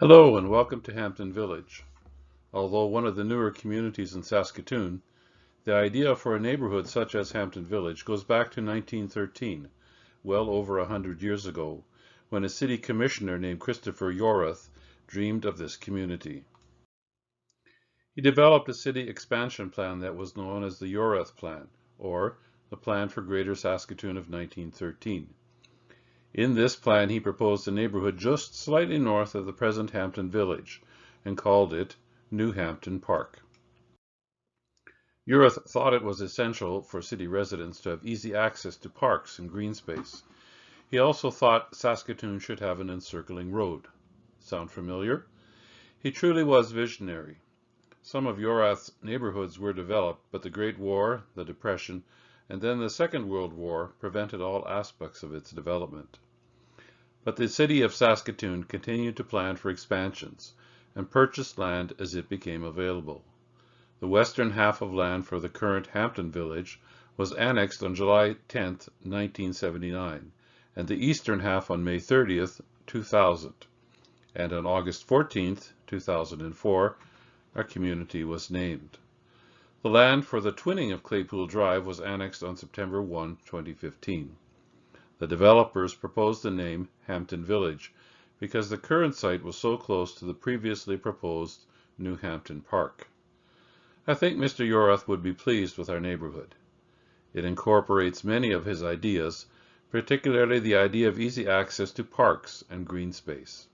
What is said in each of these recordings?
Hello and welcome to Hampton Village. Although one of the newer communities in Saskatoon, the idea for a neighborhood such as Hampton Village goes back to 1913, well over 100 years ago, when a city commissioner named Christopher Yorath dreamed of this community. He developed a city expansion plan that was known as the Yorath Plan, or the Plan for Greater Saskatoon of 1913. In this plan, he proposed a neighborhood just slightly north of the present Hampton Village and called it New Hampton Park. Yorath thought it was essential for city residents to have easy access to parks and green space. He also thought Saskatoon should have an encircling road. Sound familiar? He truly was visionary. Some of Yorath's neighborhoods were developed, but the Great War, the Depression, and then the Second World War prevented all aspects of its development. But the city of Saskatoon continued to plan for expansions and purchased land as it became available. The western half of land for the current Hampton Village was annexed on July 10, 1979, and the eastern half on May 30, 2000. And on August 14, 2004, our community was named. The land for the twinning of Claypool Drive was annexed on September 1, 2015. The developers proposed the name Hampton Village because the current site was so close to the previously proposed New Hampton Park. I think Mr. Yorath would be pleased with our neighborhood. It incorporates many of his ideas, particularly the idea of easy access to parks and green space.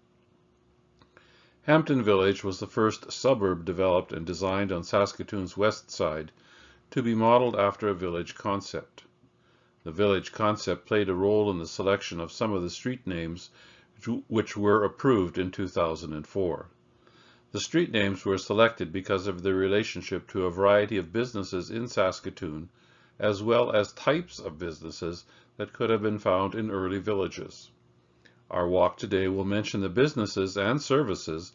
Hampton Village was the first suburb developed and designed on Saskatoon's west side to be modeled after a village concept. The village concept played a role in the selection of some of the street names which were approved in 2004. The street names were selected because of their relationship to a variety of businesses in Saskatoon, as well as types of businesses that could have been found in early villages. Our walk today will mention the businesses and services,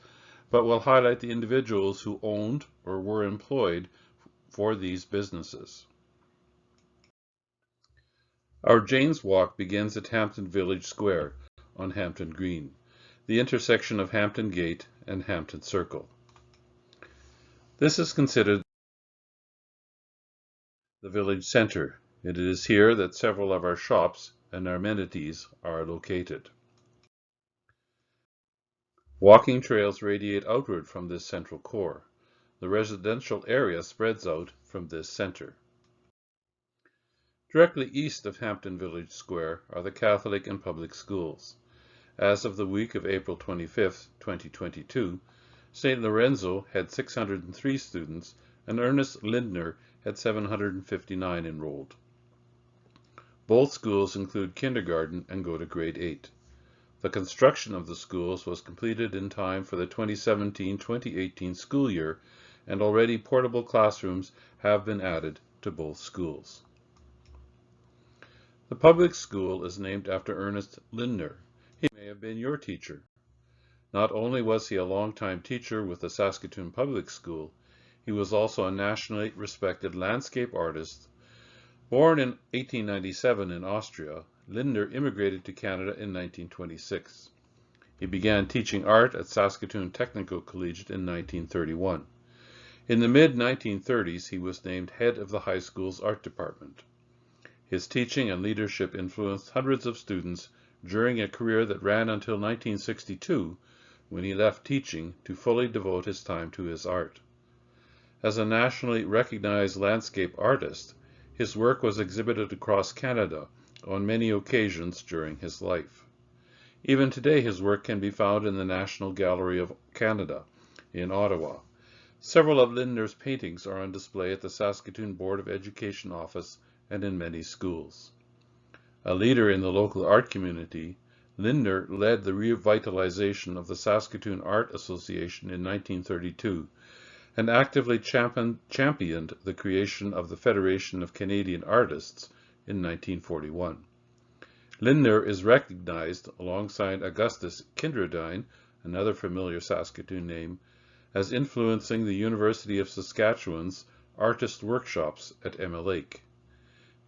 but will highlight the individuals who owned or were employed for these businesses. Our Jane's Walk begins at Hampton Village Square on Hampton Green, the intersection of Hampton Gate and Hampton Circle. This is considered the village center. It is here that several of our shops and our amenities are located. Walking trails radiate outward from this central core. The residential area spreads out from this center. Directly east of Hampton Village Square are the Catholic and public schools. As of the week of April 25, 2022, St. Lorenzo had 603 students and Ernest Lindner had 759 enrolled. Both schools include kindergarten and go to grade 8. The construction of the schools was completed in time for the 2017-2018 school year, and already portable classrooms have been added to both schools. The public school is named after Ernest Lindner. He may have been your teacher. Not only was he a longtime teacher with the Saskatoon Public School, he was also a nationally respected landscape artist. Born in 1897 in Austria, Lindner immigrated to Canada in 1926. He began teaching art at Saskatoon Technical Collegiate in 1931. In the mid-1930s, he was named head of the high school's art department. His teaching and leadership influenced hundreds of students during a career that ran until 1962, when he left teaching to fully devote his time to his art. As a nationally recognized landscape artist, his work was exhibited across Canada on many occasions during his life. Even today, his work can be found in the National Gallery of Canada in Ottawa. Several of Lindner's paintings are on display at the Saskatoon Board of Education office and in many schools. A leader in the local art community, Lindner led the revitalization of the Saskatoon Art Association in 1932 and actively championed the creation of the Federation of Canadian Artists in 1941. Lindner is recognized alongside Augustus Kindredine, another familiar Saskatoon name, as influencing the University of Saskatchewan's artist workshops at Emma Lake.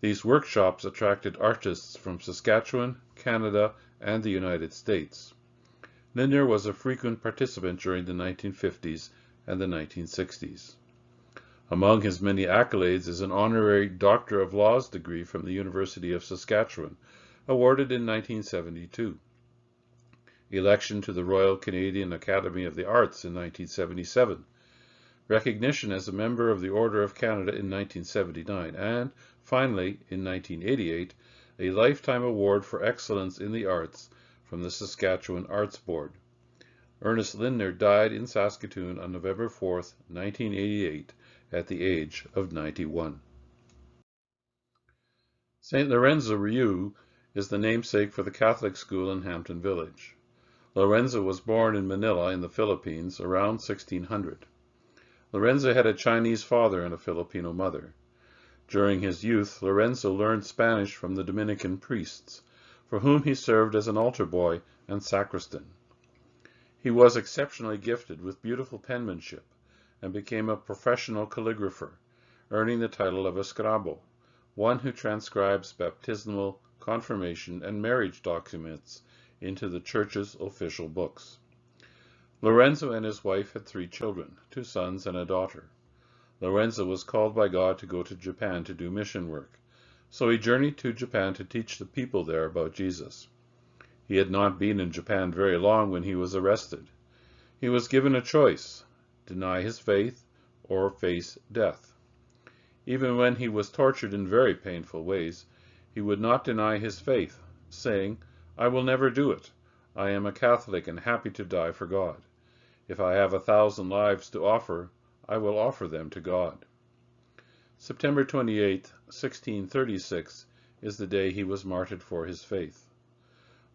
These workshops attracted artists from Saskatchewan, Canada, and the United States. Lindner was a frequent participant during the 1950s and the 1960s. Among his many accolades is an honorary Doctor of Laws degree from the University of Saskatchewan, awarded in 1972. Election to the Royal Canadian Academy of the Arts in 1977. Recognition as a member of the Order of Canada in 1979, and, finally, in 1988, a Lifetime Award for Excellence in the Arts from the Saskatchewan Arts Board. Ernest Lindner died in Saskatoon on November 4, 1988, at the age of 91. St. Lorenzo Riu is the namesake for the Catholic school in Hampton Village. Lorenzo was born in Manila in the Philippines around 1600. Lorenzo had a Chinese father and a Filipino mother. During his youth, Lorenzo learned Spanish from the Dominican priests, for whom he served as an altar boy and sacristan. He was exceptionally gifted with beautiful penmanship and became a professional calligrapher, earning the title of escribo, one who transcribes baptismal, confirmation, and marriage documents into the church's official books. Lorenzo and his wife had 3 children, 2 sons and a daughter. Lorenzo was called by God to go to Japan to do mission work, so he journeyed to Japan to teach the people there about Jesus. He had not been in Japan very long when he was arrested. He was given a choice: deny his faith or face death. Even when he was tortured in very painful ways, he would not deny his faith, saying, "I will never do it. I am a Catholic and happy to die for God. If I have 1,000 lives to offer, I will offer them to God." September 28, 1636, is the day he was martyred for his faith.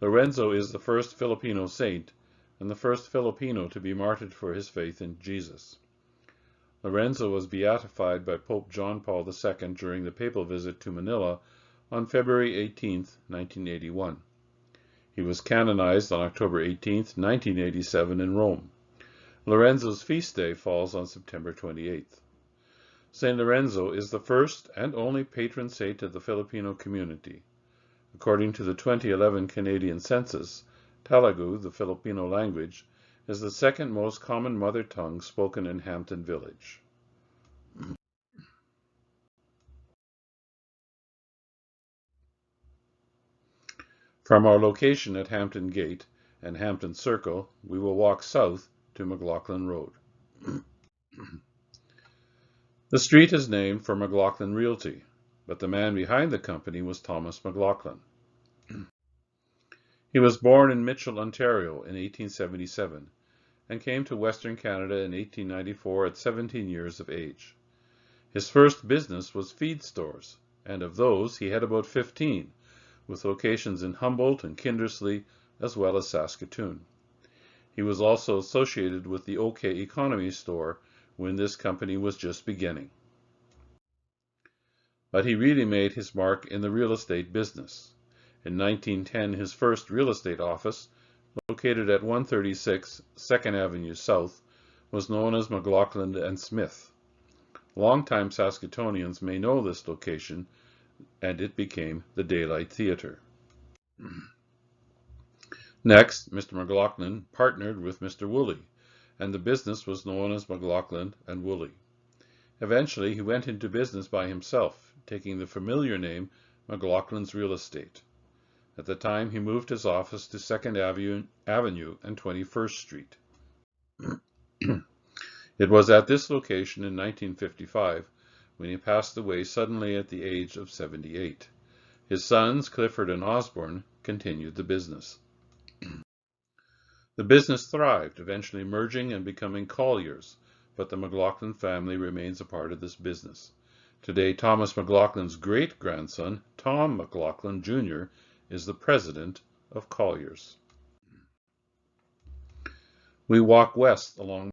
Lorenzo is the first Filipino saint and the first Filipino to be martyred for his faith in Jesus. Lorenzo was beatified by Pope John Paul II during the papal visit to Manila on February 18, 1981. He was canonized on October 18, 1987 in Rome. Lorenzo's feast day falls on September 28th. St. Lorenzo is the first and only patron saint of the Filipino community. According to the 2011 Canadian census, Telugu, the Filipino language, is the second most common mother tongue spoken in Hampton Village. From our location at Hampton Gate and Hampton Circle, we will walk south to McLaughlin Road. The street is named for McLaughlin Realty, but the man behind the company was Thomas McLaughlin. He was born in Mitchell, Ontario in 1877 and came to Western Canada in 1894 at 17 years of age. His first business was feed stores, and of those he had about 15, with locations in Humboldt and Kindersley, as well as Saskatoon. He was also associated with the OK Economy store when this company was just beginning. But he really made his mark in the real estate business. In 1910, his first real estate office, located at 136 2nd Avenue South, was known as McLaughlin and Smith. Longtime Saskatonians may know this location, and it became the Daylight Theatre. Next, Mr. McLaughlin partnered with Mr. Woolley, and the business was known as McLaughlin and Woolley. Eventually, he went into business by himself, taking the familiar name McLaughlin's Real Estate. At the time, he moved his office to 2nd Avenue and 21st Street. It was at this location in 1955 when he passed away suddenly at the age of 78. His sons, Clifford and Osborne, continued the business. The business thrived, eventually merging and becoming Colliers, but the McLaughlin family remains a part of this business. Today, Thomas McLaughlin's great-grandson, Tom McLaughlin, Jr., is the president of Colliers. We walk west along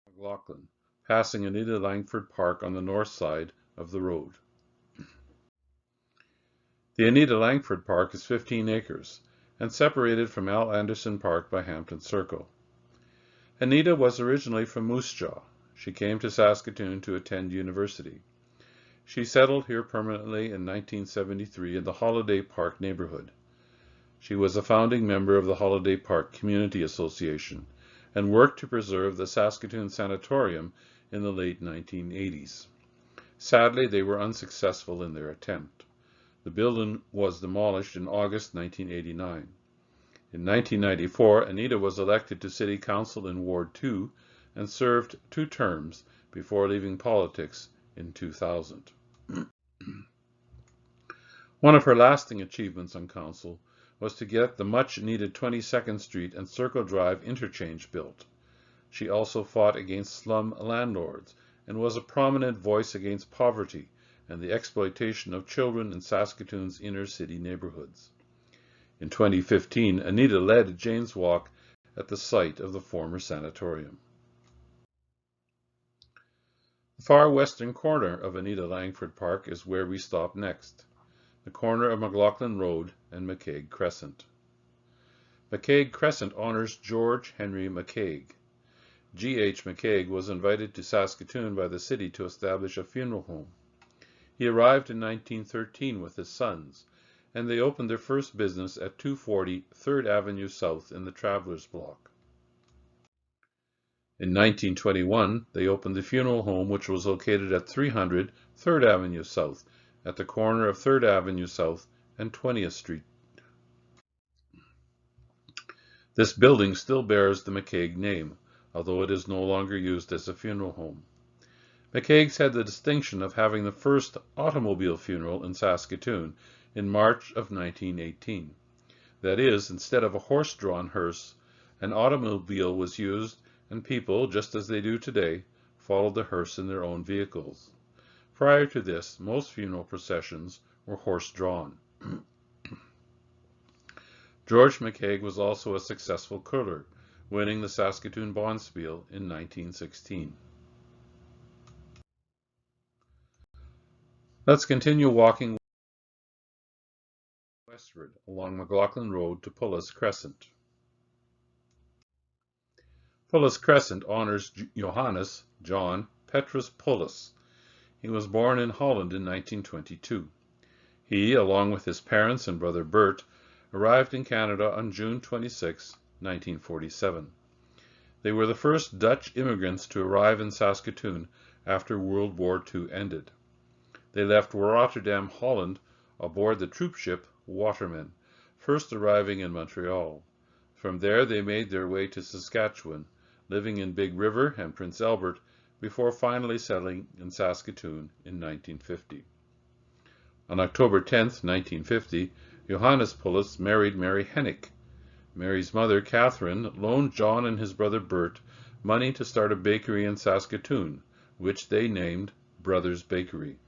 McLaughlin, passing Anita Langford Park on the north side of the road. The Anita Langford Park is 15 acres and separated from Al Anderson Park by Hampton Circle. Anita was originally from Moose Jaw. She came to Saskatoon to attend university. She settled here permanently in 1973 in the Holiday Park neighborhood. She was a founding member of the Holiday Park Community Association and worked to preserve the Saskatoon Sanatorium in the late 1980s. Sadly, they were unsuccessful in their attempt. The building was demolished in August 1989. In 1994, Anita was elected to City Council in Ward 2 and served 2 terms before leaving politics in 2000. One of her lasting achievements on council was to get the much-needed 22nd Street and Circle Drive interchange built. She also fought against slum landlords and was a prominent voice against poverty and the exploitation of children in Saskatoon's inner-city neighborhoods. In 2015, Anita led Jane's Walk at the site of the former sanatorium. The far western corner of Anita Langford Park is where we stop next, the corner of McLaughlin Road and McCaig Crescent. McCaig Crescent honors George Henry McCaig. G.H. McCaig was invited to Saskatoon by the city to establish a funeral home. He arrived in 1913 with his sons, and they opened their first business at 240 3rd Avenue South in the Travelers Block. In 1921, they opened the funeral home, which was located at 300 3rd Avenue South, at the corner of 3rd Avenue South and 20th Street. This building still bears the McCaig name, although it is no longer used as a funeral home. McCaig's had the distinction of having the first automobile funeral in Saskatoon in March of 1918. That is, instead of a horse-drawn hearse, an automobile was used, and people, just as they do today, followed the hearse in their own vehicles. Prior to this, most funeral processions were horse-drawn. George McCaig was also a successful curler, winning the Saskatoon Bonspiel in 1916. Let's continue walking westward along McLaughlin Road to Pullis Crescent. Pullis Crescent honors Johannes John Petrus Pullis. He was born in Holland in 1922. He, along with his parents and brother Bert, arrived in Canada on June 26, 1947. They were the first Dutch immigrants to arrive in Saskatoon after World War II ended. They left Rotterdam, Holland, aboard the troop ship Waterman, first arriving in Montreal. From there they made their way to Saskatchewan, living in Big River and Prince Albert, before finally settling in Saskatoon in 1950. On October 10, 1950, Johannes Pullis married Mary Hennick. Mary's mother, Catherine, loaned John and his brother Bert money to start a bakery in Saskatoon, which they named Brothers Bakery.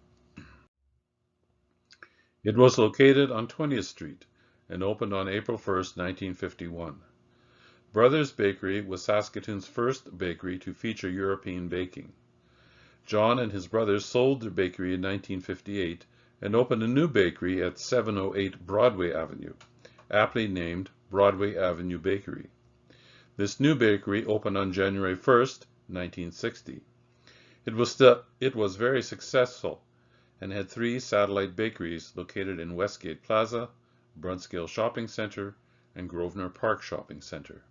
It was located on 20th Street and opened on April 1, 1951. Brothers Bakery was Saskatoon's first bakery to feature European baking. John and his brothers sold their bakery in 1958 and opened a new bakery at 708 Broadway Avenue, aptly named Broadway Avenue Bakery. This new bakery opened on January 1, 1960. It was very successful and had 3 satellite bakeries located in Westgate Plaza, Brunskill Shopping Center, and Grosvenor Park Shopping Center.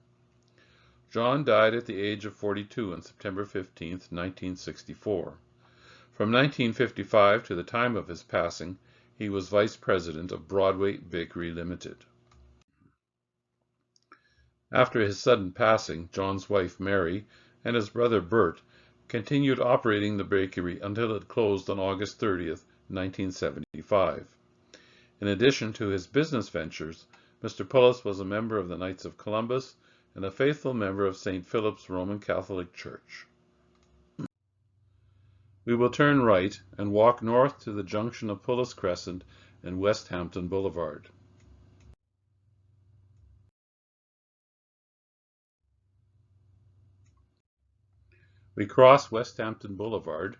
John died at the age of 42 on September 15, 1964. From 1955 to the time of his passing, he was vice president of Broadway Bakery Limited. After his sudden passing, John's wife Mary and his brother Bert continued operating the bakery until it closed on August 30, 1975. In addition to his business ventures, Mr. Pullis was a member of the Knights of Columbus and a faithful member of St. Philip's Roman Catholic Church. We will turn right and walk north to the junction of Pullis Crescent and West Hampton Boulevard. We cross West Hampton Boulevard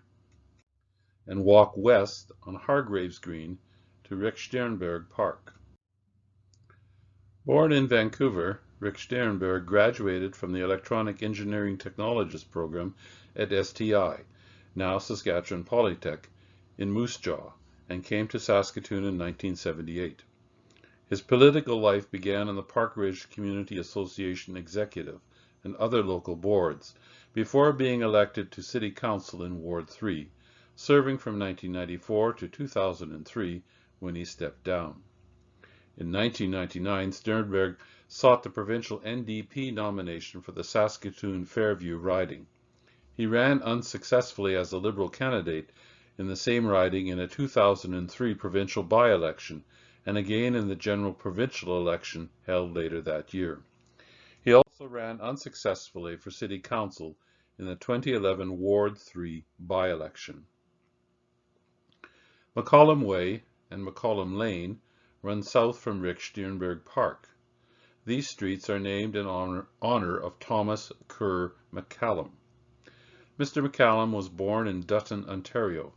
and walk west on Hargraves Green to Rick Sternberg Park. Born in Vancouver, Rick Sternberg graduated from the Electronic Engineering Technologist program at STI, now Saskatchewan Polytech, in Moose Jaw, and came to Saskatoon in 1978. His political life began on the Park Ridge Community Association executive and other local boards, before being elected to City Council in Ward 3, serving from 1994 to 2003 when he stepped down. In 1999, Sternberg sought the provincial NDP nomination for the Saskatoon Fairview riding. He ran unsuccessfully as a Liberal candidate in the same riding in a 2003 provincial by-election and again in the general provincial election held later that year. He also ran unsuccessfully for City Council in the 2011 Ward 3 by-election. McCollum Way and McCollum Lane run south from Rick Sternberg Park. These streets are named in honor of Thomas Kerr McCallum. Mr. McCallum was born in Dutton, Ontario.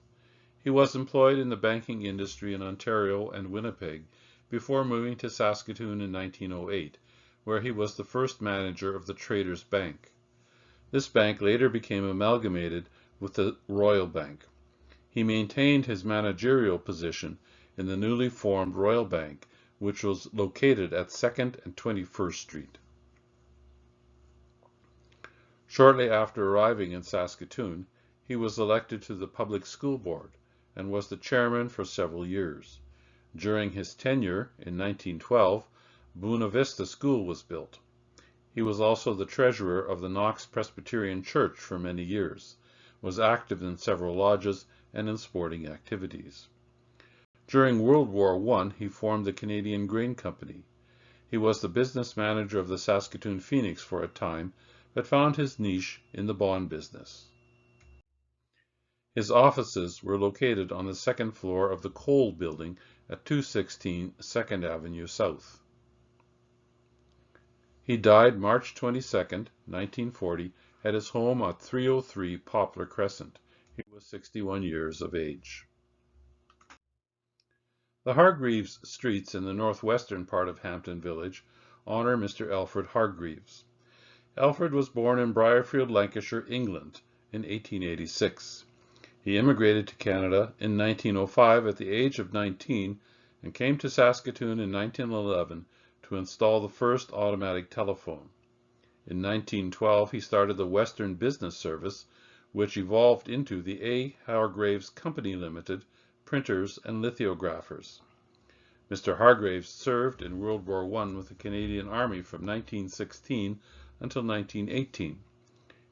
He was employed in the banking industry in Ontario and Winnipeg before moving to Saskatoon in 1908, where he was the first manager of the Traders Bank. This bank later became amalgamated with the Royal Bank. He maintained his managerial position in the newly formed Royal Bank, which was located at 2nd and 21st Street. Shortly after arriving in Saskatoon, he was elected to the Public School Board and was the chairman for several years. During his tenure, in 1912, Buena Vista School was built. He was also the treasurer of the Knox Presbyterian Church for many years, was active in several lodges and in sporting activities. During World War I, he formed the Canadian Grain Company. He was the business manager of the Saskatoon Phoenix for a time, but found his niche in the bond business. His offices were located on the second floor of the Cole Building at 216 2nd Avenue South. He died March 22, 1940, at his home at 303 Poplar Crescent. He was 61 years of age. The Hargreaves Streets in the northwestern part of Hampton Village honor Mr. Alfred Hargreaves. Alfred was born in Briarfield, Lancashire, England, in 1886. He immigrated to Canada in 1905 at the age of 19 and came to Saskatoon in 1911 to install the first automatic telephone. In 1912, he started the Western Business Service, which evolved into the A. Hargreaves Company Limited, printers and lithographers. Mr. Hargreaves served in World War I with the Canadian Army from 1916 until 1918.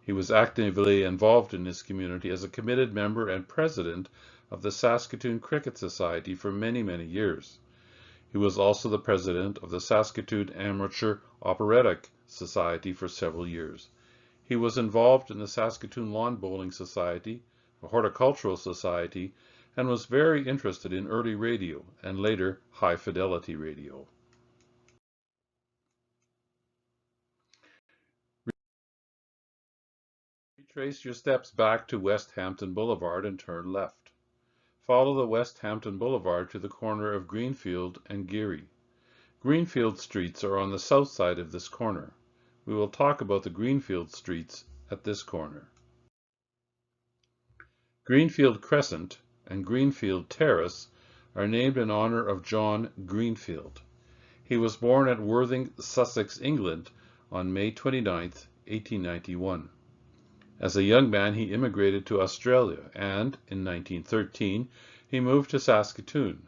He was actively involved in his community as a committed member and president of the Saskatoon Cricket Society for many, many years. He was also the president of the Saskatoon Amateur Operatic Society for several years. He was involved in the Saskatoon Lawn Bowling Society, a horticultural society, and was very interested in early radio and later high-fidelity radio. Retrace your steps back to West Hampton Boulevard and turn left. Follow the West Hampton Boulevard to the corner of Greenfield and Geary. Greenfield streets are on the south side of this corner. We will talk about the Greenfield streets at this corner. Greenfield Crescent and Greenfield Terrace are named in honor of John Greenfield. He was born at Worthing, Sussex, England on May 29, 1891. As a young man, he immigrated to Australia and, in 1913, he moved to Saskatoon.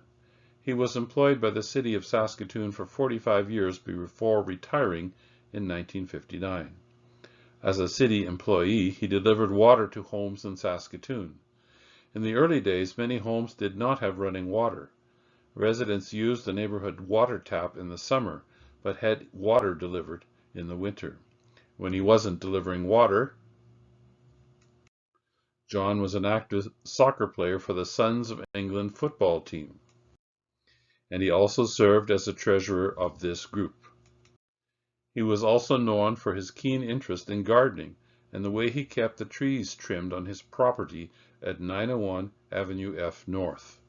He was employed by the city of Saskatoon for 45 years before retiring in 1959. As a city employee, he delivered water to homes in Saskatoon. In the early days, many homes did not have running water. Residents used the neighborhood water tap in the summer, but had water delivered in the winter. When he wasn't delivering water, John was an active soccer player for the Sons of England football team, and he also served as the treasurer of this group. He was also known for his keen interest in gardening and the way he kept the trees trimmed on his property at 901 Avenue F North.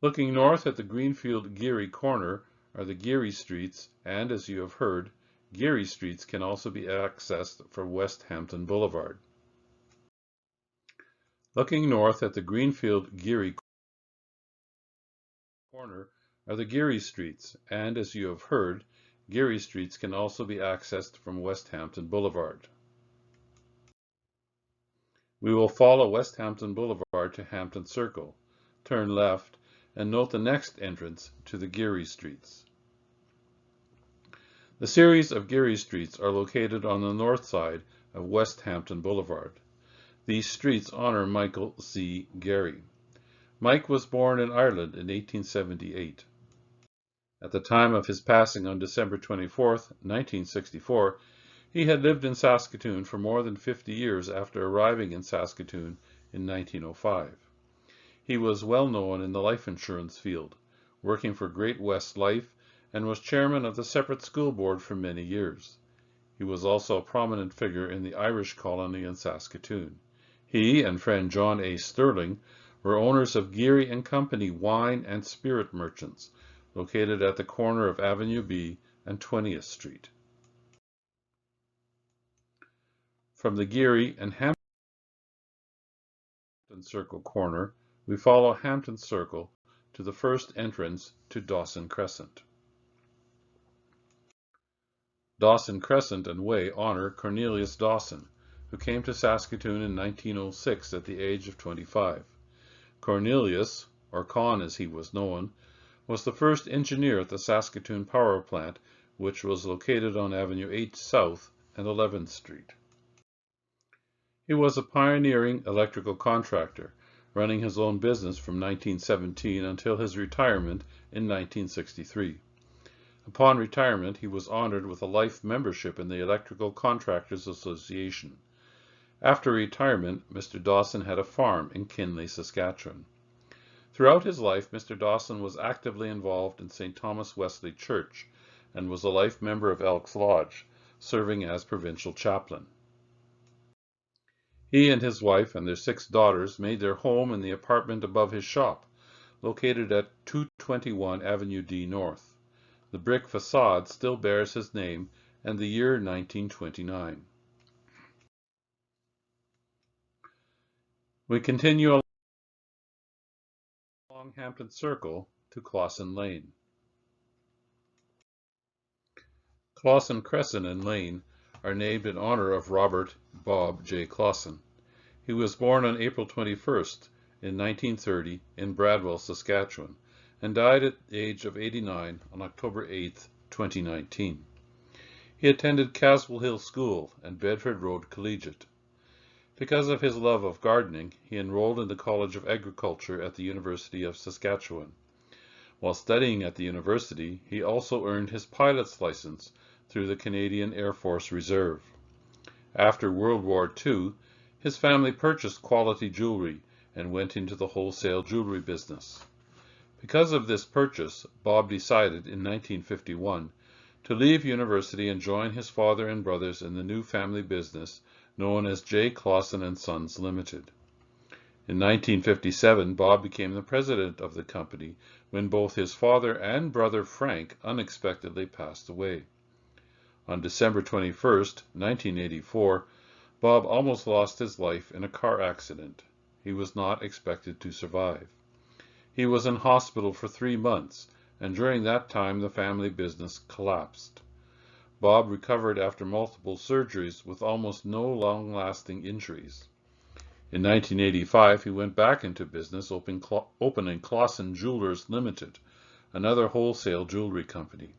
Looking north at the Greenfield-Geary corner are the Geary Streets, and as you have heard, Geary Streets can also be accessed from West Hampton Boulevard. Looking north at the Greenfield-Geary corner are the Geary Streets, and as you have heard, Geary Streets can also be accessed from West Hampton Boulevard. We will follow West Hampton Boulevard to Hampton Circle, turn left, and note the next entrance to the Geary Streets. The series of Geary Streets are located on the north side of West Hampton Boulevard. These streets honor Michael C. Geary. Mike was born in Ireland in 1878. At the time of his passing on December 24, 1964, he had lived in Saskatoon for more than 50 years after arriving in Saskatoon in 1905. He was well known in the life insurance field, working for Great West Life, and was chairman of the separate school board for many years. He was also a prominent figure in the Irish colony in Saskatoon. He and friend John A. Sterling were owners of Geary and Company wine and spirit merchants, located at the corner of Avenue B and 20th Street. From the Geary and Hampton Circle corner, we follow Hampton Circle to the first entrance to Dawson Crescent. Dawson Crescent and Way honor Cornelius Dawson, who came to Saskatoon in 1906 at the age of 25. Cornelius, or Con as he was known, was the first engineer at the Saskatoon Power Plant, which was located on Avenue 8 South and 11th Street. He was a pioneering electrical contractor, running his own business from 1917 until his retirement in 1963. Upon retirement, he was honored with a life membership in the Electrical Contractors Association. After retirement, Mr. Dawson had a farm in Kinley, Saskatchewan. Throughout his life, Mr. Dawson was actively involved in St. Thomas Wesley Church and was a life member of Elks Lodge, serving as provincial chaplain. He and his wife and their 6 daughters made their home in the apartment above his shop, located at 221 Avenue D North. The brick facade still bears his name and the year 1929. We continue along Hampton Circle to Clausen Lane. Clausen Crescent and Lane are named in honor of Robert Bob J. Clausen. He was born on April 21st in 1930 in Bradwell, Saskatchewan, and died at the age of 89 on October 8, 2019. He attended Caswell Hill School and Bedford Road Collegiate. Because of his love of gardening, he enrolled in the College of Agriculture at the University of Saskatchewan. While studying at the university, he also earned his pilot's license through the Canadian Air Force Reserve. After World War II, his family purchased quality jewelry and went into the wholesale jewelry business. Because of this purchase, Bob decided in 1951 to leave university and join his father and brothers in the new family business known as J. Clausen & Sons Limited. In 1957, Bob became the president of the company when both his father and brother Frank unexpectedly passed away. On December 21, 1984, Bob almost lost his life in a car accident. He was not expected to survive. He was in hospital for 3 months, and during that time the family business collapsed. Bob recovered after multiple surgeries with almost no long-lasting injuries. In 1985, he went back into business, opening Clausen Jewelers Limited, another wholesale jewelry company.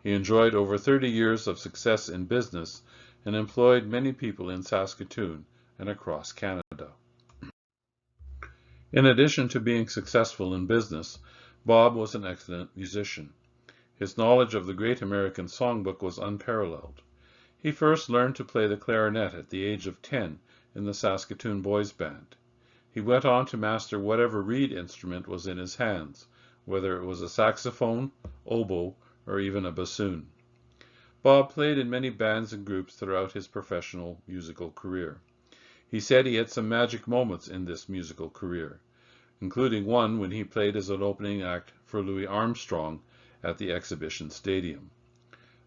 He enjoyed over 30 years of success in business and employed many people in Saskatoon and across Canada. In addition to being successful in business, Bob was an excellent musician. His knowledge of the Great American Songbook was unparalleled. He first learned to play the clarinet at the age of 10 in the Saskatoon Boys Band. He went on to master whatever reed instrument was in his hands, whether it was a saxophone, oboe, or even a bassoon. Bob played in many bands and groups throughout his professional musical career. He said he had some magic moments in this musical career, including one when he played as an opening act for Louis Armstrong at the Exhibition Stadium.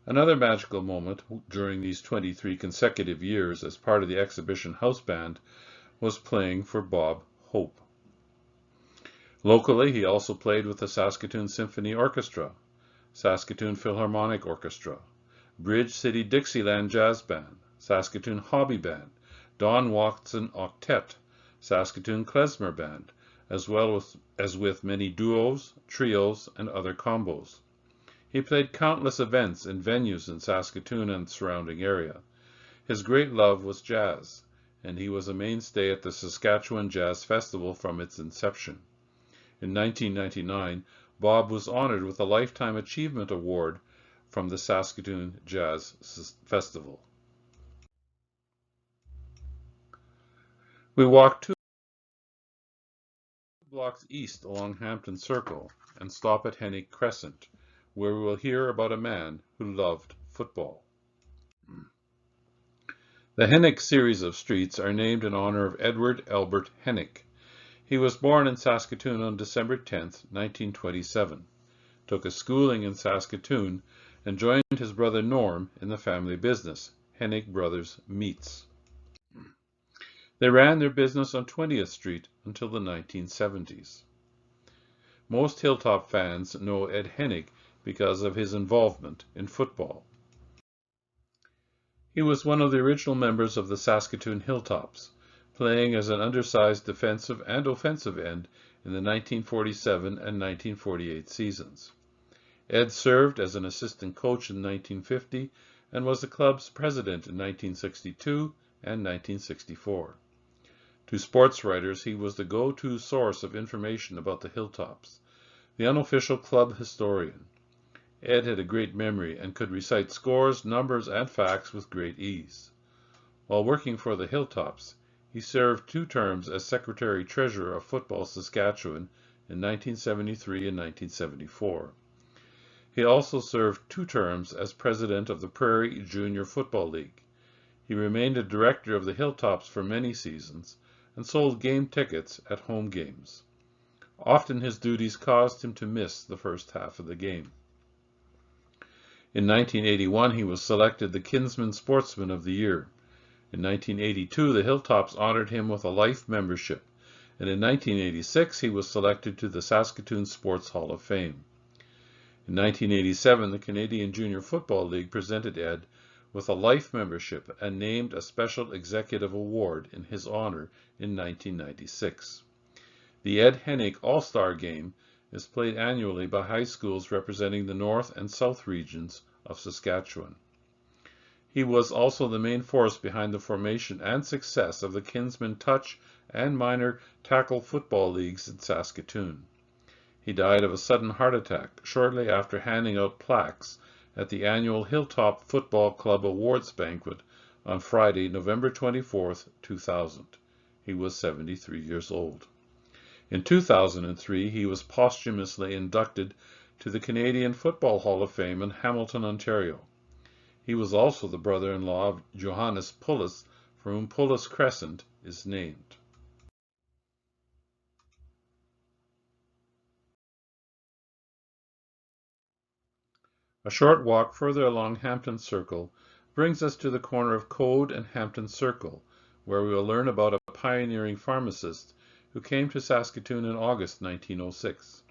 Another magical moment during these 23 consecutive years as part of the Exhibition House Band was playing for Bob Hope. Locally, he also played with the Saskatoon Symphony Orchestra, Saskatoon Philharmonic Orchestra, Bridge City Dixieland Jazz Band, Saskatoon Hobby Band, Don Watson Octet, Saskatoon Klezmer Band, as well as with many duos, trios, and other combos. He played countless events in venues in Saskatoon and the surrounding area. His great love was jazz, and he was a mainstay at the Saskatchewan Jazz Festival from its inception. In 1999, Bob was honored with a Lifetime Achievement Award from the Saskatoon Jazz Festival. We walked 2 blocks east along Hampton Circle and stop at Hennick Crescent, where we will hear about a man who loved football. The Hennick series of streets are named in honor of Edward Albert Hennick. He was born in Saskatoon on December 10, 1927, took a schooling in Saskatoon, and joined his brother Norm in the family business, Hennick Brothers Meats. They ran their business on 20th Street until the 1970s. Most Hilltop fans know Ed Hennick because of his involvement in football. He was one of the original members of the Saskatoon Hilltops, playing as an undersized defensive and offensive end in the 1947 and 1948 seasons. Ed served as an assistant coach in 1950 and was the club's president in 1962 and 1964. To sports writers, he was the go-to source of information about the Hilltops, the unofficial club historian. Ed had a great memory and could recite scores, numbers, and facts with great ease. While working for the Hilltops, he served 2 terms as Secretary-Treasurer of Football Saskatchewan in 1973 and 1974. He also served 2 terms as President of the Prairie Junior Football League. He remained a director of the Hilltops for many seasons and sold game tickets at home games. Often his duties caused him to miss the first half of the game. In 1981, he was selected the Kinsman Sportsman of the Year. In 1982, the Hilltops honored him with a life membership, and in 1986, he was selected to the Saskatoon Sports Hall of Fame. In 1987, the Canadian Junior Football League presented Ed with a life membership and named a special executive award in his honor in 1996. The Ed Hennick All-Star Game is played annually by high schools representing the North and South regions of Saskatchewan. He was also the main force behind the formation and success of the Kinsman Touch and Minor Tackle Football Leagues in Saskatoon. He died of a sudden heart attack shortly after handing out plaques at the annual Hilltop Football Club Awards Banquet on Friday, November 24, 2000. He was 73 years old. In 2003, he was posthumously inducted to the Canadian Football Hall of Fame in Hamilton, Ontario. He was also the brother-in-law of Johannes Pullis, for whom Pullis Crescent is named. A short walk further along Hampton Circle brings us to the corner of Code and Hampton Circle, where we will learn about a pioneering pharmacist who came to Saskatoon in August 1906.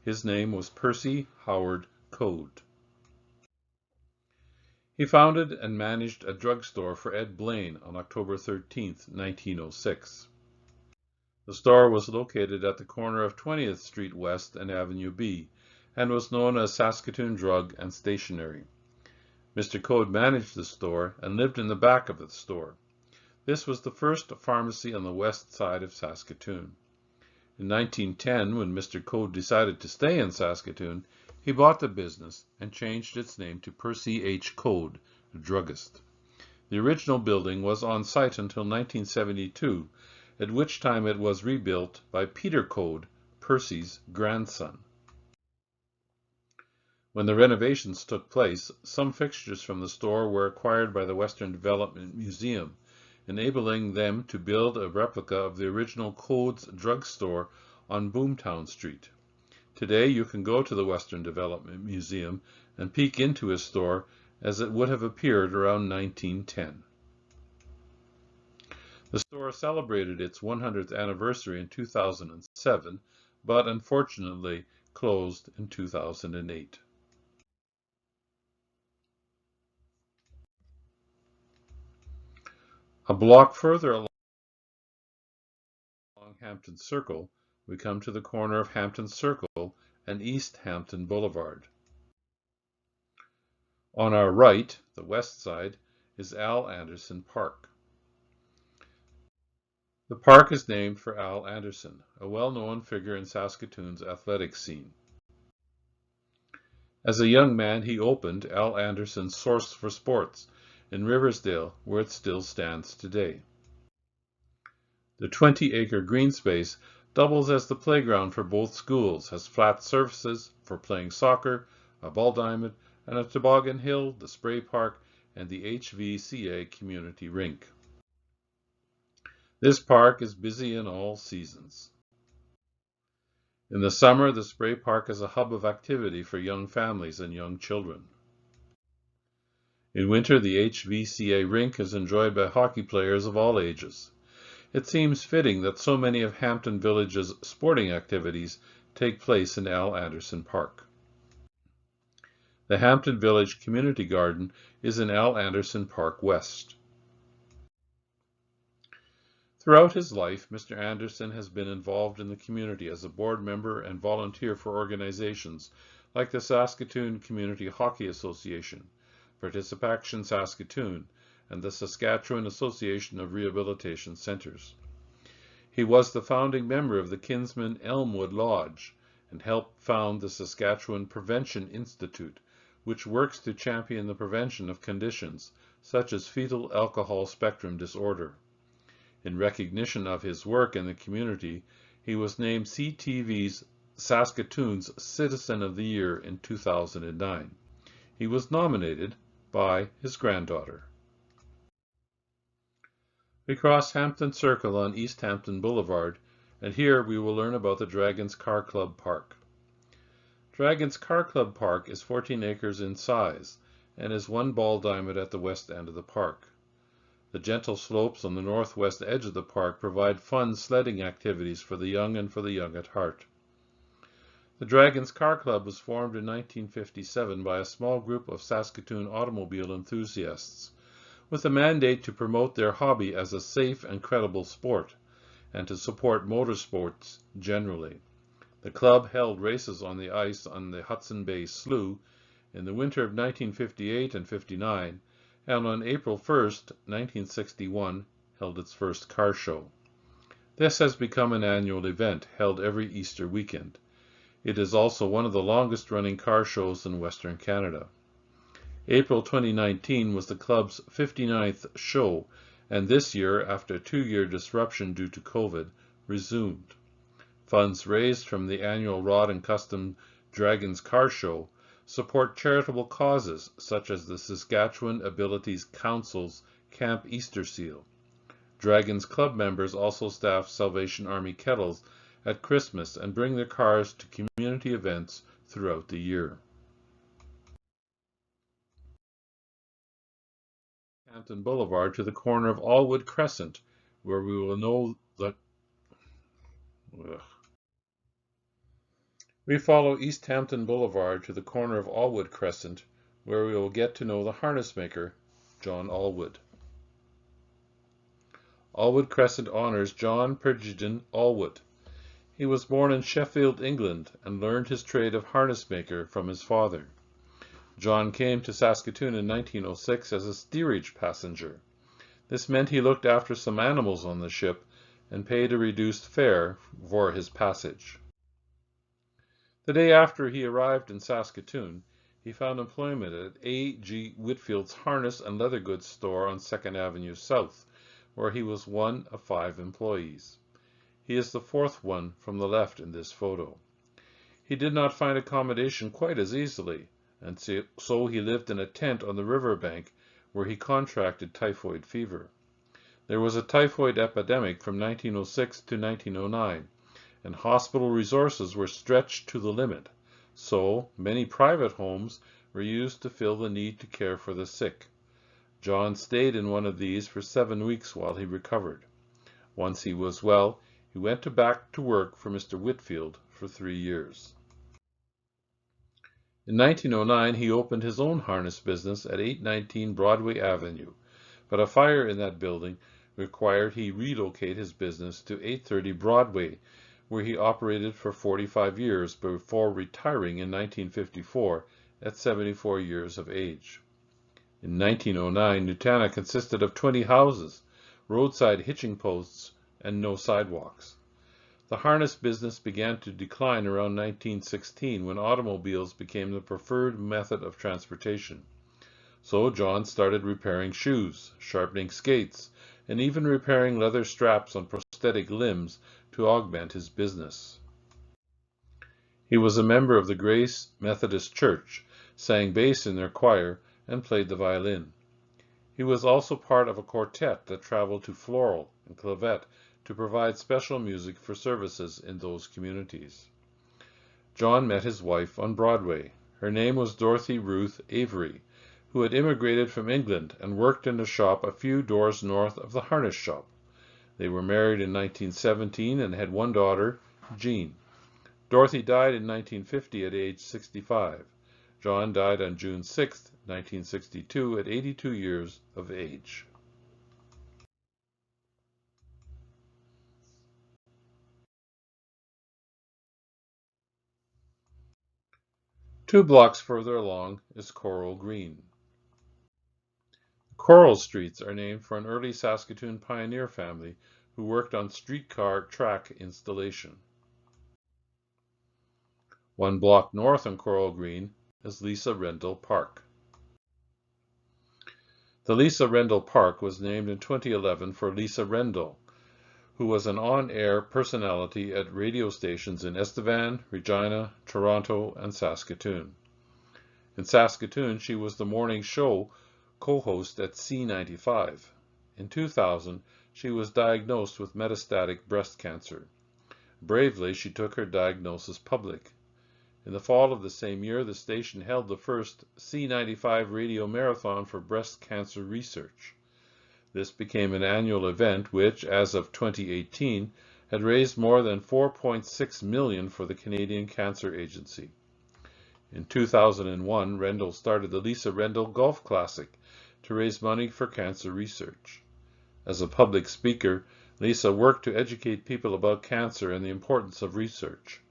His name was Percy Howard Code. He founded and managed a drugstore for Ed Blaine on October 13, 1906. The store was located at the corner of 20th Street West and Avenue B, and was known as Saskatoon Drug and Stationery. Mr. Code managed the store and lived in the back of the store. This was the first pharmacy on the west side of Saskatoon. In 1910, when Mr. Code decided to stay in Saskatoon, he bought the business and changed its name to Percy H. Code, a druggist. The original building was on site until 1972, at which time it was rebuilt by Peter Code, Percy's grandson. When the renovations took place, some fixtures from the store were acquired by the Western Development Museum, enabling them to build a replica of the original Code's drugstore on Boomtown Street. Today you can go to the Western Development Museum and peek into his store as it would have appeared around 1910. The store celebrated its 100th anniversary in 2007 but unfortunately closed in 2008. A block further along Hampton Circle, we come to the corner of Hampton Circle and East Hampton Boulevard. On our right, the west side, is Al Anderson Park. The park is named for Al Anderson, a well-known figure in Saskatoon's athletic scene. As a young man, he opened Al Anderson's Source for Sports in Riversdale, where it still stands today. The 20-acre green space doubles as the playground for both schools, has flat surfaces for playing soccer, a ball diamond, and a toboggan hill, the spray park, and the HVCA community rink. This park is busy in all seasons. In the summer, the spray park is a hub of activity for young families and young children. In winter, the HVCA rink is enjoyed by hockey players of all ages. It seems fitting that so many of Hampton Village's sporting activities take place in Al Anderson Park. The Hampton Village Community Garden is in Al Anderson Park West. Throughout his life, Mr. Anderson has been involved in the community as a board member and volunteer for organizations like the Saskatoon Community Hockey Association, Participation Saskatoon, and the Saskatchewan Association of Rehabilitation Centers. He was the founding member of the Kinsman Elmwood Lodge and helped found the Saskatchewan Prevention Institute, which works to champion the prevention of conditions such as fetal alcohol spectrum disorder. In recognition of his work in the community, he was named CTV's Saskatoon's Citizen of the Year in 2009. He was nominated by his granddaughter. We cross Hampton Circle on East Hampton Boulevard, and here we will learn about the Dragons Car Club Park. Dragons Car Club Park is 14 acres in size and is one ball diamond at the west end of the park. The gentle slopes on the northwest edge of the park provide fun sledding activities for the young and for the young at heart. The Dragons Car Club was formed in 1957 by a small group of Saskatoon automobile enthusiasts, with a mandate to promote their hobby as a safe and credible sport, and to support motorsports generally. The club held races on the ice on the Hudson Bay Slough in the winter of 1958 and 59, and on April 1, 1961, held its first car show. This has become an annual event held every Easter weekend. It is also one of the longest-running car shows in Western Canada. April 2019 was the club's 59th show, and this year, after a 2-year disruption due to COVID, resumed. Funds raised from the annual Rod and Custom Dragons Car Show support charitable causes such as the Saskatchewan Abilities Council's Camp Easter Seal. Dragons Club members also staff Salvation Army kettles at Christmas and bring their cars to community events throughout the year. Hampton Boulevard to the corner of Allwood Crescent, where we will know that we follow East Hampton Boulevard to the corner of Allwood Crescent, where we will get to know the harness maker, John Allwood. Allwood Crescent honors John Purgeon Allwood. He was born in Sheffield, England, and learned his trade of harness maker from his father. John came to Saskatoon in 1906 as a steerage passenger. This meant he looked after some animals on the ship and paid a reduced fare for his passage. The day after he arrived in Saskatoon, he found employment at A. G. Whitfield's Harness and Leather Goods store on 2nd Avenue South, where he was one of 5 employees. He is the 4th one from the left in this photo. He did not find accommodation quite as easily, and so he lived in a tent on the riverbank where he contracted typhoid fever. There was a typhoid epidemic from 1906 to 1909, and hospital resources were stretched to the limit, so many private homes were used to fill the need to care for the sick. John stayed in one of these for 7 weeks while he recovered. Once he was well, he went back to work for Mr. Whitfield for 3 years. In 1909, he opened his own harness business at 819 Broadway Avenue, but a fire in that building required he relocate his business to 830 Broadway, where he operated for 45 years before retiring in 1954 at 74 years of age. In 1909, Nutana consisted of 20 houses, roadside hitching posts, and no sidewalks. The harness business began to decline around 1916 when automobiles became the preferred method of transportation. So John started repairing shoes, sharpening skates, and even repairing leather straps on prosthetic limbs to augment his business. He was a member of the Grace Methodist Church, sang bass in their choir, and played the violin. He was also part of a quartet that traveled to Floral and Clavet to provide special music for services in those communities. John met his wife on Broadway. Her name was Dorothy Ruth Avery, who had immigrated from England and worked in a shop a few doors north of the harness shop. They were married in 1917 and had one daughter, Jean. Dorothy died in 1950 at age 65. John died on June 6, 1962, at 82 years of age. Two blocks further along is Coral Green. Coral Streets are named for an early Saskatoon pioneer family who worked on streetcar track installation. 1 block north on Coral Green is Lisa Rendell Park. The Lisa Rendell Park was named in 2011 for Lisa Rendell, who was an on-air personality at radio stations in Estevan, Regina, Toronto, and Saskatoon. In Saskatoon, she was the morning show co-host at C95. In 2000, she was diagnosed with metastatic breast cancer. Bravely, she took her diagnosis public. In the fall of the same year, the station held the first C95 radio marathon for breast cancer research. This became an annual event which, as of 2018, had raised more than $4.6 million for the Canadian Cancer Agency. In 2001, Rendell started the Lisa Rendell Golf Classic to raise money for cancer research. As a public speaker, Lisa worked to educate people about cancer and the importance of research.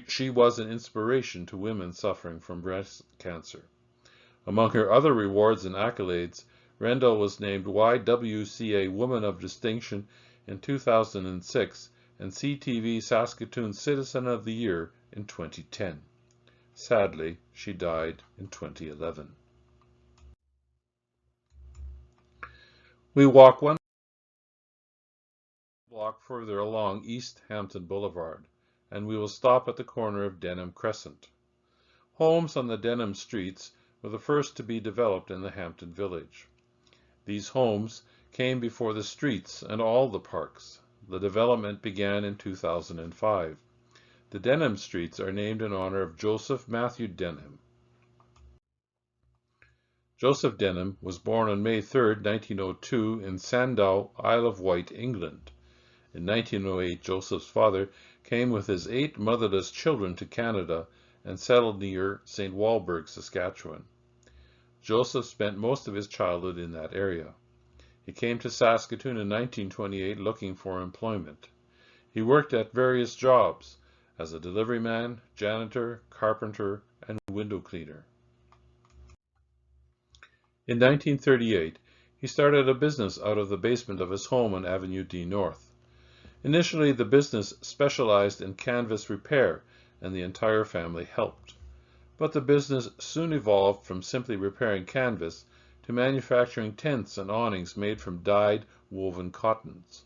She was an inspiration to women suffering from breast cancer. Among her other rewards and accolades, Rendell was named YWCA Woman of Distinction in 2006 and CTV Saskatoon Citizen of the Year in 2010. Sadly, she died in 2011. We walk 1 block further along East Hampton Boulevard, and we will stop at the corner of Denham Crescent. Homes on the Denham streets were the first to be developed in the Hampton Village. These homes came before the streets and all the parks. The development began in 2005. The Denham streets are named in honor of Joseph Matthew Denham. Joseph Denham was born on May 3, 1902 in Sandow, Isle of Wight, England. In 1908, Joseph's father came with his 8 motherless children to Canada and settled near St. Walburg, Saskatchewan. Joseph spent most of his childhood in that area. He came to Saskatoon in 1928 looking for employment. He worked at various jobs as a delivery man, janitor, carpenter, and window cleaner. In 1938, he started a business out of the basement of his home on Avenue D North. Initially, the business specialized in canvas repair, and the entire family helped. But the business soon evolved from simply repairing canvas to manufacturing tents and awnings made from dyed, woven cottons.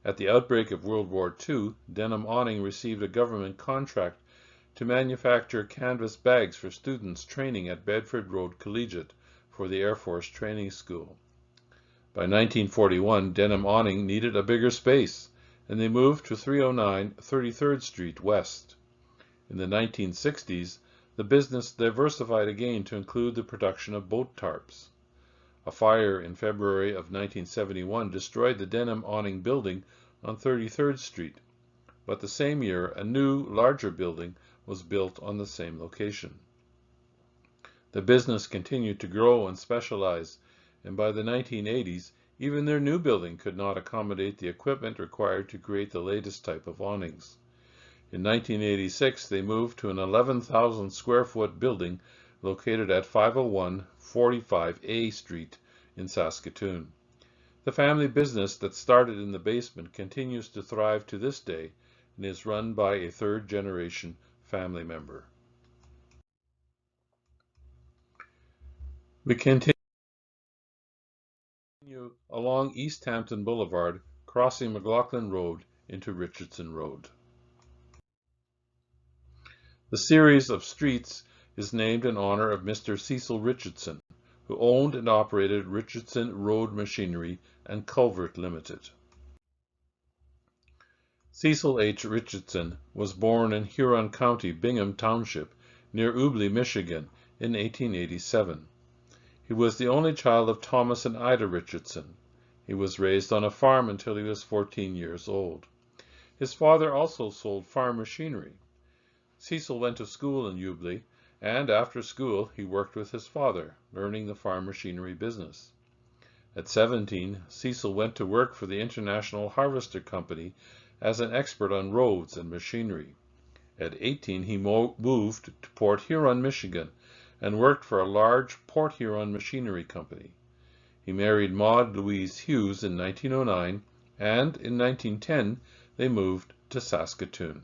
At the outbreak of World War II, Denham Awning received a government contract to manufacture canvas bags for students training at Bedford Road Collegiate for the Air Force Training School. By 1941, Denham Awning needed a bigger space, and they moved to 309 33rd Street West. In the 1960s, the business diversified again to include the production of boat tarps. A fire in February of 1971 destroyed the Denham Awning building on 33rd Street. but the same year a new, larger building was built on the same location. The business continued to grow and specialize, and by the 1980s, even their new building could not accommodate the equipment required to create the latest type of awnings. In 1986, they moved to an 11,000 square foot building located at 501 45A Street in Saskatoon. The family business that started in the basement continues to thrive to this day and is run by a third-generation family member. We continue along East Hampton Boulevard, crossing McLaughlin Road into Richardson Road. The series of streets is named in honor of Mr. Cecil Richardson, who owned and operated Richardson Road Machinery and Culvert Limited. Cecil H. Richardson was born in Huron County, Bingham Township, near Ubly, Michigan, in 1887. He was the only child of Thomas and Ida Richardson. He was raised on a farm until he was 14 years old. His father also sold farm machinery. Cecil went to school in Ubly, and after school he worked with his father, learning the farm machinery business. At 17, Cecil went to work for the International Harvester Company as an expert on roads and machinery. At 18, he moved to Port Huron, Michigan, and worked for a large Port Huron machinery company. He married Maud Louise Hughes in 1909, and in 1910 they moved to Saskatoon.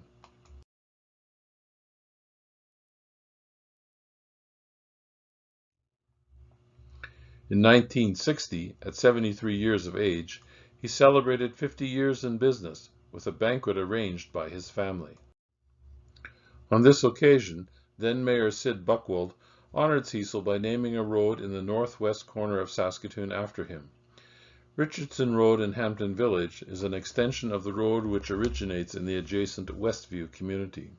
In 1960, at 73 years of age, he celebrated 50 years in business with a banquet arranged by his family. On this occasion, then Mayor Sid Buchwald honored Cecil by naming a road in the northwest corner of Saskatoon after him. Richardson Road in Hampton Village is an extension of the road which originates in the adjacent Westview community.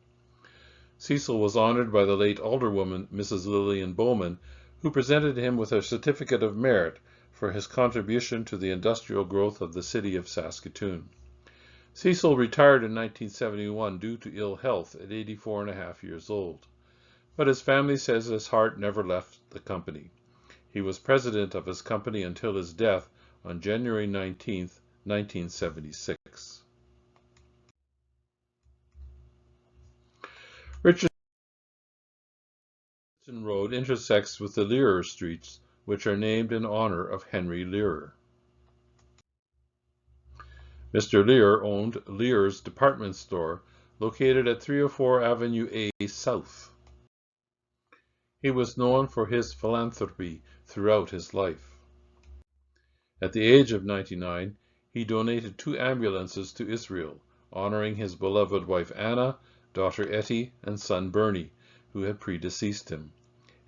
Cecil was honored by the late alderwoman Mrs. Lillian Bowman, who presented him with a certificate of merit for his contribution to the industrial growth of the city of Saskatoon. Cecil retired in 1971 due to ill health at 84.5 years old. But his family says his heart never left the company. He was president of his company until his death on January 19, 1976. Richardson Road intersects with the Learer Streets, which are named in honor of Henry Learer. Mr. Lear owned Lear's department store, located at 304 Avenue A South. He was known for his philanthropy throughout his life. At the age of 99, he donated 2 ambulances to Israel, honoring his beloved wife Anna, daughter Etty, and son Bernie, who had predeceased him.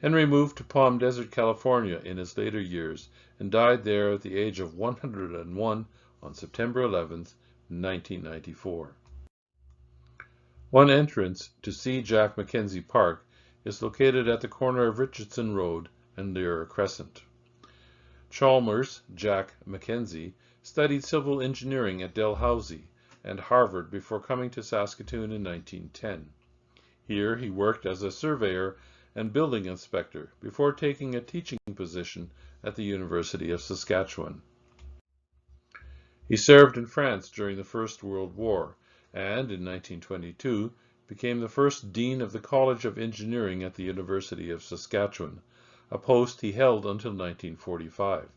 Henry moved to Palm Desert, California in his later years and died there at the age of 101 on September 11, 1994. One entrance to C. Jack Mackenzie Park is located at the corner of Richardson Road and Lear Crescent. Chalmers Jack Mackenzie studied civil engineering at Dalhousie and Harvard before coming to Saskatoon in 1910. Here he worked as a surveyor and building inspector before taking a teaching position at the University of Saskatchewan. He served in France during the First World War and, in 1922, became the first Dean of the College of Engineering at the University of Saskatchewan, a post he held until 1945.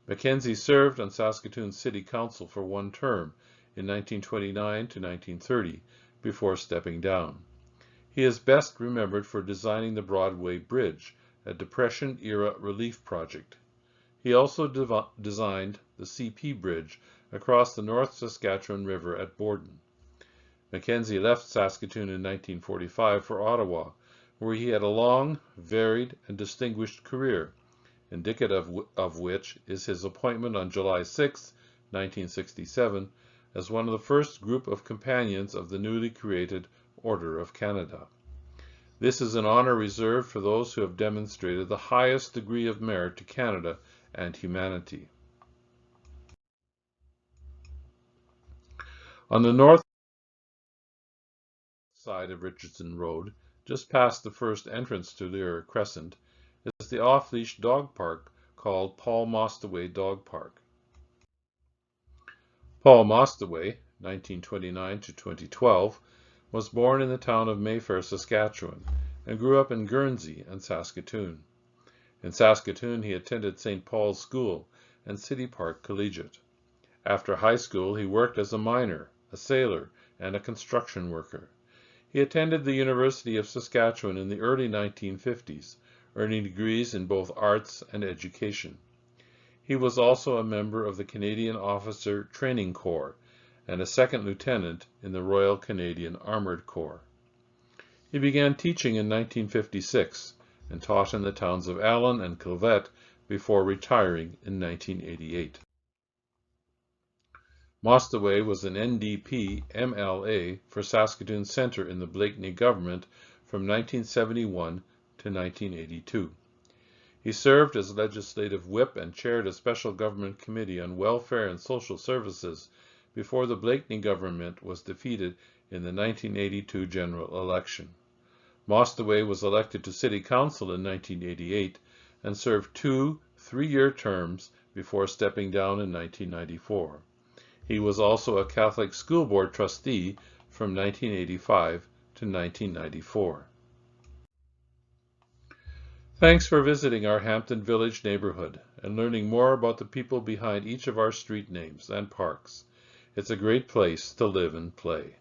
Mackenzie served on Saskatoon City Council for 1 term, in 1929 to 1930, before stepping down. He is best remembered for designing the Broadway Bridge, a Depression-era relief project. He also designed the CP Bridge across the North Saskatchewan River at Borden. Mackenzie left Saskatoon in 1945 for Ottawa, where he had a long, varied, and distinguished career, indicative of which is his appointment on July 6, 1967, as one of the first group of companions of the newly created Order of Canada. This is an honor reserved for those who have demonstrated the highest degree of merit to Canada and humanity. On the north side of Richardson Road, just past the first entrance to Lyra Crescent, is the off-leash dog park called Paul Mostaway Dog Park. Paul Mostaway, 1929 to 2012, was born in the town of Mayfair, Saskatchewan, and grew up in Guernsey and Saskatoon. In Saskatoon, he attended St. Paul's School and City Park Collegiate. After high school, he worked as a miner, a sailor, and a construction worker. He attended the University of Saskatchewan in the early 1950s, earning degrees in both arts and education. He was also a member of the Canadian Officer Training Corps and a second lieutenant in the Royal Canadian Armoured Corps. He began teaching in 1956 and taught in the towns of Allen and Kilvet before retiring in 1988. Mostaway was an NDP MLA for Saskatoon Centre in the Blakeney government from 1971 to 1982. He served as legislative whip and chaired a special government committee on welfare and social services before the Blakeney government was defeated in the 1982 general election. Mostaway was elected to City Council in 1988 and served 2 3-year terms before stepping down in 1994. He was also a Catholic School Board trustee from 1985 to 1994. Thanks for visiting our Hampton Village neighborhood and learning more about the people behind each of our street names and parks. It's a great place to live and play.